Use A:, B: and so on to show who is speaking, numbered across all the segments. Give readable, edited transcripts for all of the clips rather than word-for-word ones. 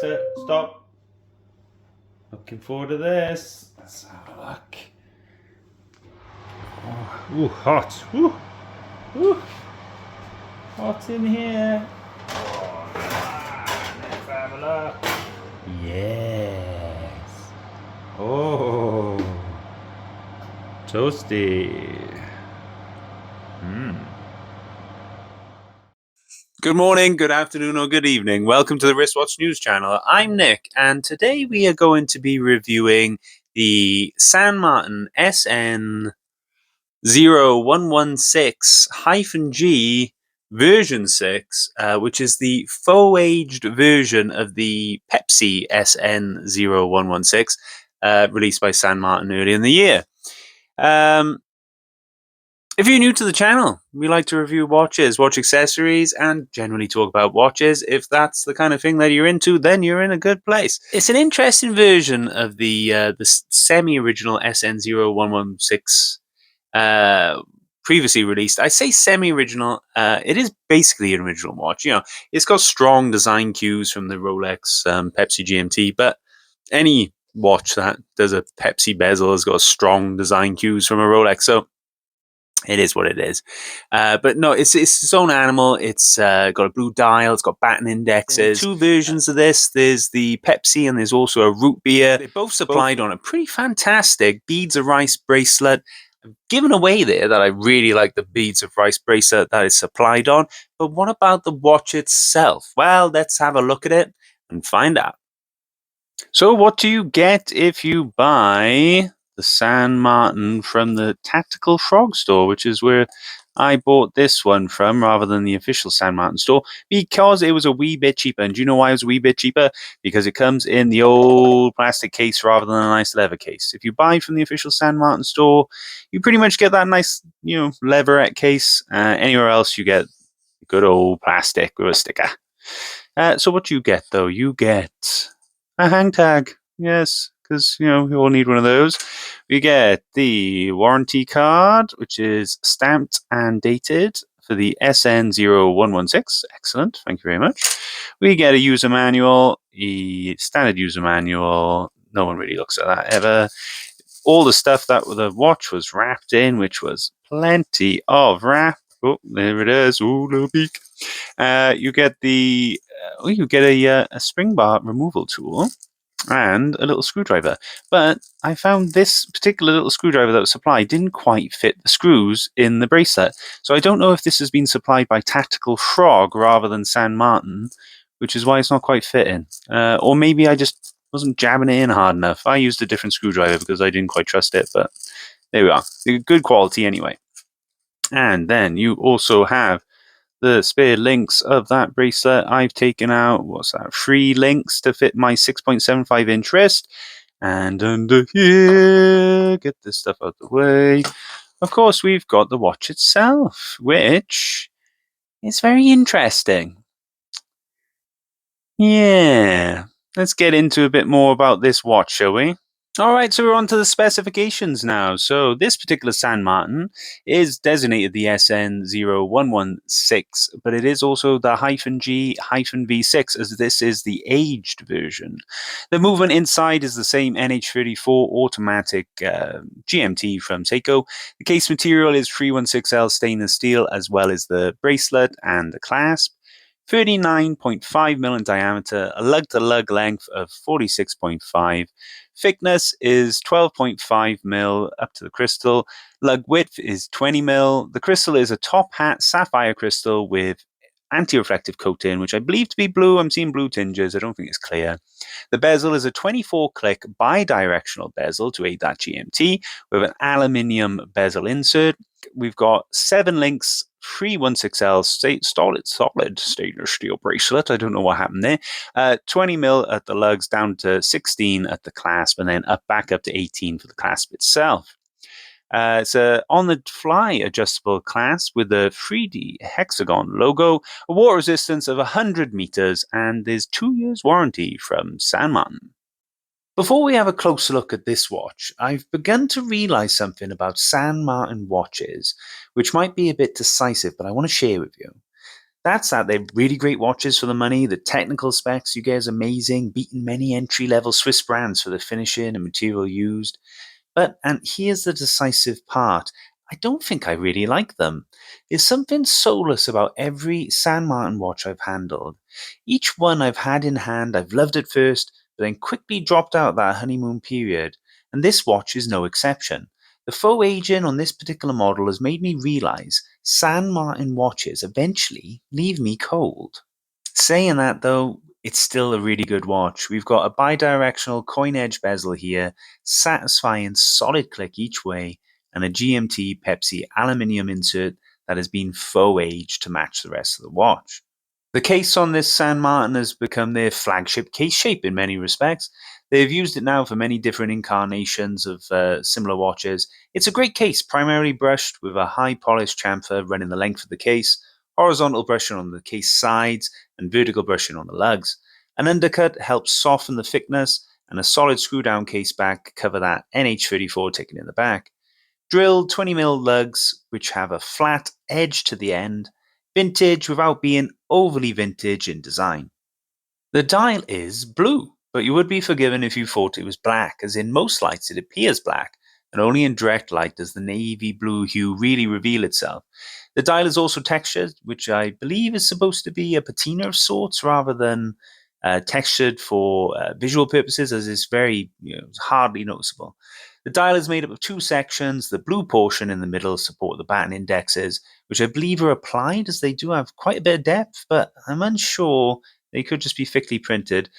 A: Alexa, stop. Looking forward to this. Let's have a look. Oh, ooh, hot. Ooh, ooh. Hot in here. Oh, let's have a look. Yes. Oh, toasty. Good morning, good afternoon, or good evening. Welcome to the Wristwatch News Channel. I'm Nick, and today we are going to be reviewing the San Martin SN0116-G version 6, which is the faux-aged version of the Pepsi SN0116, released by San Martin earlier in the year. If you're new to the channel, we like to review watches, watch accessories, and generally talk about watches. If that's the kind of thing that you're into, then you're in a good place. It's an interesting version of the semi-original SN0116 previously released. I say semi-original. It is basically an original watch. You know, it's got strong design cues from the Rolex Pepsi GMT, but any watch that does a Pepsi bezel has got strong design cues from a Rolex. So it is what it is. But no, it's its own animal. It's got a blue dial. It's got batten indexes. Two versions of this. There's the Pepsi and there's also a root beer. They're both supplied on a pretty fantastic beads of rice bracelet. I've given away there that I really like the beads of rice bracelet that is supplied on. But what about the watch itself? Well, let's have a look at it and find out. So what do you get if you buy the San Martin from the Tactical Frog store, which is where I bought this one from rather than the official San Martin store, because it was a wee bit cheaper. And do you know why it was a wee bit cheaper? Because it comes in the old plastic case rather than a nice leather case. If you buy from the official San Martin store, you pretty much get that nice, leatherette case. Anywhere else, you get good old plastic with a sticker. So what do you get, though? You get a hang tag. Yes, because, you all need one of those. We get the warranty card, which is stamped and dated for the SN0116. Excellent. Thank you very much. We get a user manual, a standard user manual. No one really looks at that ever. All the stuff that the watch was wrapped in, which was plenty of wrap. Oh, there it is. Oh, little beak. You get a spring bar removal tool and a little screwdriver. But I found this particular little screwdriver that was supplied didn't quite fit the screws in the bracelet. So I don't know if this has been supplied by Tactical Frog rather than San Martin, which is why it's not quite fitting. Or maybe I just wasn't jabbing it in hard enough. I used a different screwdriver because I didn't quite trust it, but there we are. Good quality anyway. And then you also have the spare links of that bracelet. I've taken out, 3 links to fit my 6.75 inch wrist. And under here, get this stuff out of the way. Of course, we've got the watch itself, which is very interesting. Yeah, let's get into a bit more about this watch, shall we? Alright, so we're on to the specifications now. So this particular San Martin is designated the SN0116, but it is also the -G-V6, as this is the aged version. The movement inside is the same NH34 automatic GMT from Seiko. The case material is 316L stainless steel, as well as the bracelet and the clasp. 39.5mm in diameter, a lug-to-lug length of 46.5. Thickness is 12.5mm up to the crystal. Lug width is 20mm. The crystal is a top hat sapphire crystal with anti-reflective coating, which I believe to be blue. I'm seeing blue tinges. I don't think it's clear. The bezel is a 24-click bi-directional bezel to aid that GMT with an aluminium bezel insert. We've got 7 links, 316L solid stainless steel bracelet. I don't know what happened there. 20mm at the lugs, down to 16 at the clasp, and then back up to 18 for the clasp itself. It's a on-the-fly adjustable clasp with a 3D hexagon logo, a water resistance of 100 meters, and there's 2 years warranty from San Martin. Before we have a closer look at this watch, I've begun to realize something about San Martin watches, which might be a bit decisive, but I want to share with you. That's that. They're really great watches for the money. The technical specs you get is amazing, beating many entry-level Swiss brands for the finishing and material used. And here's the decisive part. I don't think I really like them. There's something soulless about every San Martin watch I've handled. Each one I've had in hand, I've loved at first, but then quickly dropped out that honeymoon period. And this watch is no exception. The faux aging on this particular model has made me realize San Martin watches eventually leave me cold. Saying that though, it's still a really good watch. We've got a bidirectional coin edge bezel here, satisfying solid click each way, and a GMT Pepsi aluminium insert that has been faux aged to match the rest of the watch. The case on this San Martin has become their flagship case shape in many respects. They've used it now for many different incarnations of similar watches. It's a great case, primarily brushed with a high polished chamfer running the length of the case, horizontal brushing on the case sides, and vertical brushing on the lugs. An undercut helps soften the thickness, and a solid screw down case back cover that NH34 ticking in the back. Drilled 20mm lugs, which have a flat edge to the end, vintage without being overly vintage in design. The dial is blue, but you would be forgiven if you thought it was black, as in most lights it appears black, and only in direct light does the navy blue hue really reveal itself. The dial is also textured, which I believe is supposed to be a patina of sorts rather than textured for visual purposes, as it's very hardly noticeable. The dial is made up of two sections. The blue portion in the middle support the batten indexes, which I believe are applied as they do have quite a bit of depth, but I'm unsure. They could just be thickly printed.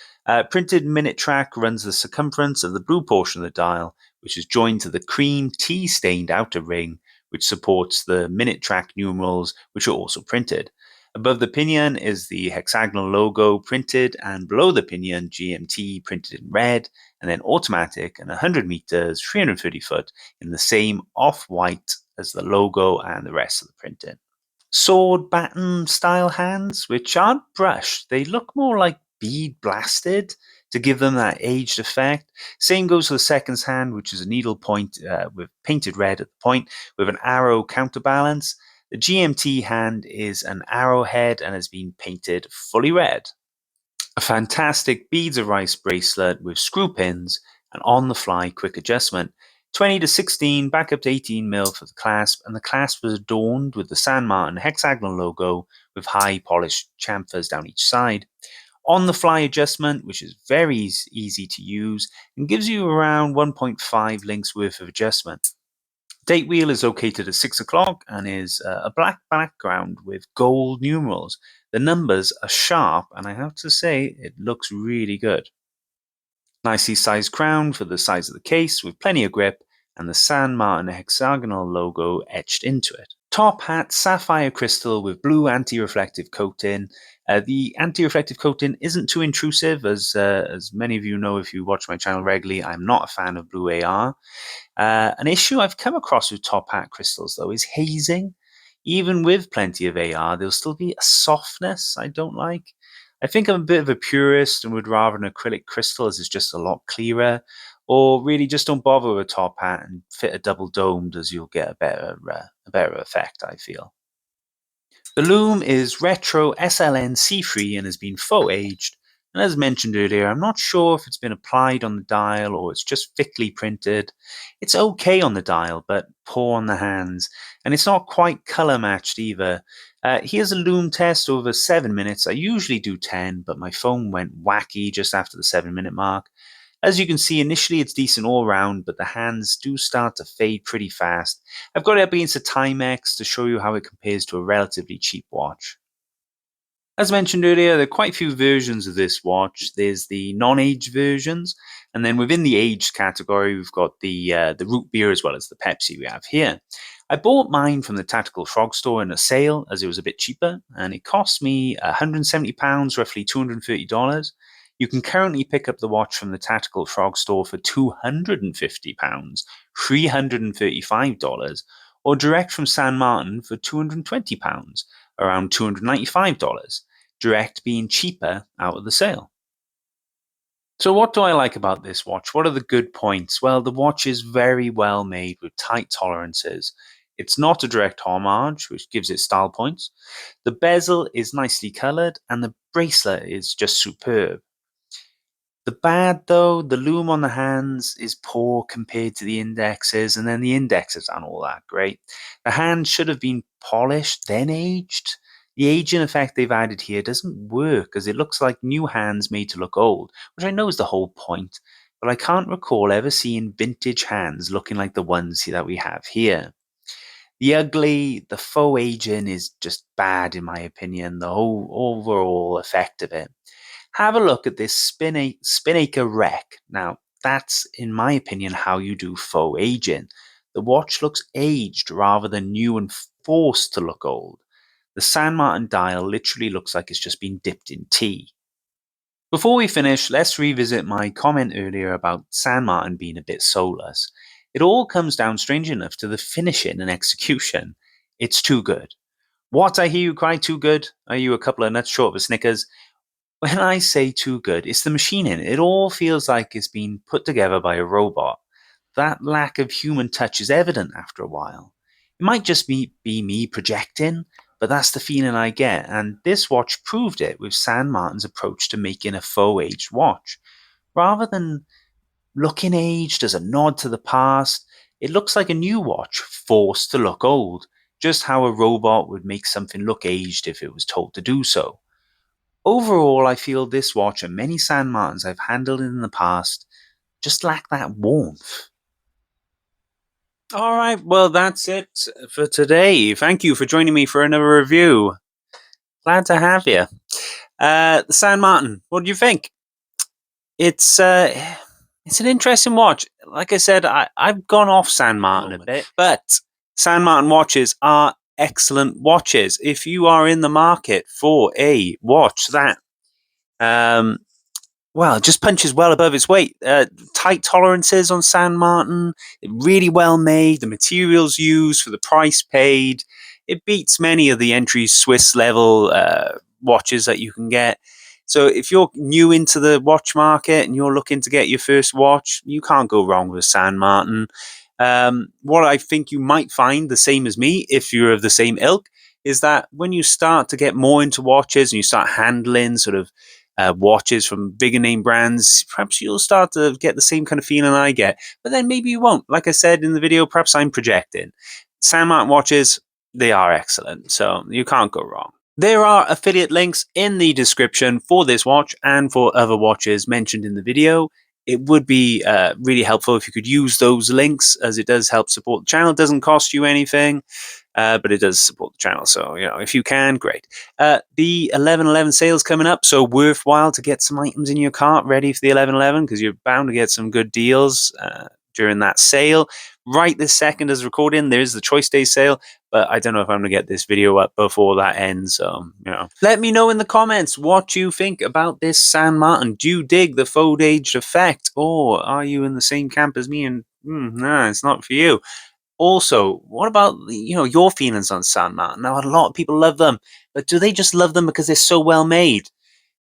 A: Printed minute track runs the circumference of the blue portion of the dial, which is joined to the cream tea-stained outer ring, which supports the minute track numerals, which are also printed. Above the pinion is the hexagonal logo printed, and below the pinion, GMT printed in red, and then automatic and 100 meters, 330 foot in the same off-white as the logo and the rest of the printing. Sword batten style hands, which aren't brushed. They look more like bead blasted to give them that aged effect. Same goes for the seconds hand, which is a needle point with painted red at the point with an arrow counterbalance. The GMT hand is an arrowhead and has been painted fully red. A fantastic beads of rice bracelet with screw pins and on-the-fly quick adjustment. 20 to 16, back up to 18mm for the clasp, and the clasp was adorned with the San Martin hexagonal logo with high polished chamfers down each side. On-the-fly adjustment, which is very easy to use and gives you around 1.5 links worth of adjustment. Date wheel is located at 6 o'clock and is a black background with gold numerals. The numbers are sharp, and I have to say, it looks really good. Nicely sized crown for the size of the case with plenty of grip, and the San Martin hexagonal logo etched into it. Top hat sapphire crystal with blue anti-reflective coating. The anti-reflective coating isn't too intrusive, as many of you know if you watch my channel regularly, I'm not a fan of blue AR. An issue I've come across with top hat crystals, though, is hazing. Even with plenty of AR, there'll still be a softness I don't like. I think I'm a bit of a purist and would rather an acrylic crystal as it's just a lot clearer, or really just don't bother with a top hat and fit a double domed as you'll get a better effect, I feel. The lume is retro SLN-C3 and has been faux aged. And as mentioned earlier, I'm not sure if it's been applied on the dial or it's just thickly printed. It's okay on the dial, but poor on the hands. And it's not quite color matched either. Here's a lume test over 7 minutes. I usually do 10, but my phone went wacky just after the 7-minute mark. As you can see, initially it's decent all round, but the hands do start to fade pretty fast. I've got it up against a Timex to show you how it compares to a relatively cheap watch. As mentioned earlier, there are quite a few versions of this watch. There's the non-aged versions, and then within the aged category, we've got the root beer as well as the Pepsi we have here. I bought mine from the Tactical Frog store in a sale as it was a bit cheaper, and it cost me £170, roughly $230. You can currently pick up the watch from the Tactical Frog store for £250, $335, or direct from San Martin for £220, around $295, direct being cheaper out of the sale. So what do I like about this watch? What are the good points? Well, the watch is very well made with tight tolerances. It's not a direct homage, which gives it style points. The bezel is nicely coloured, and the bracelet is just superb. The bad, though, the lume on the hands is poor compared to the indexes, and then the indexes aren't all that great. The hands should have been polished, then aged. The aging effect they've added here doesn't work, as it looks like new hands made to look old, which I know is the whole point, but I can't recall ever seeing vintage hands looking like the ones that we have here. The faux aging is just bad in my opinion, the whole overall effect of it. Have a look at this Spinnaker Rec. Now, that's, in my opinion, how you do faux aging. The watch looks aged rather than new and forced to look old. The San Martin dial literally looks like it's just been dipped in tea. Before we finish, let's revisit my comment earlier about San Martin being a bit soulless. It all comes down, strange enough, to the finishing and execution. It's too good. What, I hear you cry, too good? Are you a couple of nuts short of a Snickers? When I say too good, it's the machining. It all feels like it's been put together by a robot. That lack of human touch is evident after a while. It might just be me projecting, but that's the feeling I get, and this watch proved it with San Martin's approach to making a faux aged watch. Rather than looking aged as a nod to the past, it looks like a new watch forced to look old, just how a robot would make something look aged if it was told to do so. Overall, I feel this watch and many San Martins I've handled in the past just lack that warmth. All right, well, that's it for today. Thank you for joining me for another review. Glad to have you. The San Martin, what do you think? It's an interesting watch. Like I said, I've gone off San Martin a bit, but San Martin watches are excellent watches. If you are in the market for a watch that well, it just punches well above its weight. Tight tolerances on San Martin, really well made. The materials used for the price paid, it beats many of the entry Swiss level watches that you can get. So if you're new into the watch market and you're looking to get your first watch, you can't go wrong with San Martin. What I think you might find, the same as me, if you're of the same ilk, is that when you start to get more into watches and you start handling sort of watches from bigger name brands, perhaps you'll start to get the same kind of feeling I get, but then maybe you won't. Like I said in the video, perhaps I'm projecting. San Martin watches, they are excellent, so you can't go wrong. There are affiliate links in the description for this watch and for other watches mentioned in the video. It would be really helpful if you could use those links, as it does help support the channel. It doesn't cost you anything. But it does support the channel, so if you can, great. The 11/11 sale's coming up, so worthwhile to get some items in your cart ready for the 11/11, because you're bound to get some good deals during that sale. Right this second as recording, there's the Choice Day sale, but I don't know if I'm going to get this video up before that ends, so, Let me know in the comments what you think about this San Martin. Do you dig the faux aged effect, or are you in the same camp as me and, nah, it's not for you? Also, what about your feelings on San Martin? Now, a lot of people love them, but do they just love them because they're so well made?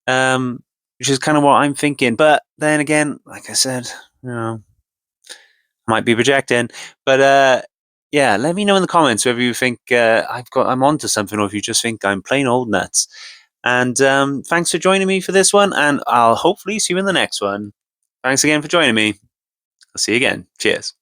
A: Which is kind of what I'm thinking. But then again, like I said, might be projecting. But yeah, let me know in the comments whether you think I'm onto something, or if you just think I'm plain old nuts. And thanks for joining me for this one, and I'll hopefully see you in the next one. Thanks again for joining me. I'll see you again. Cheers.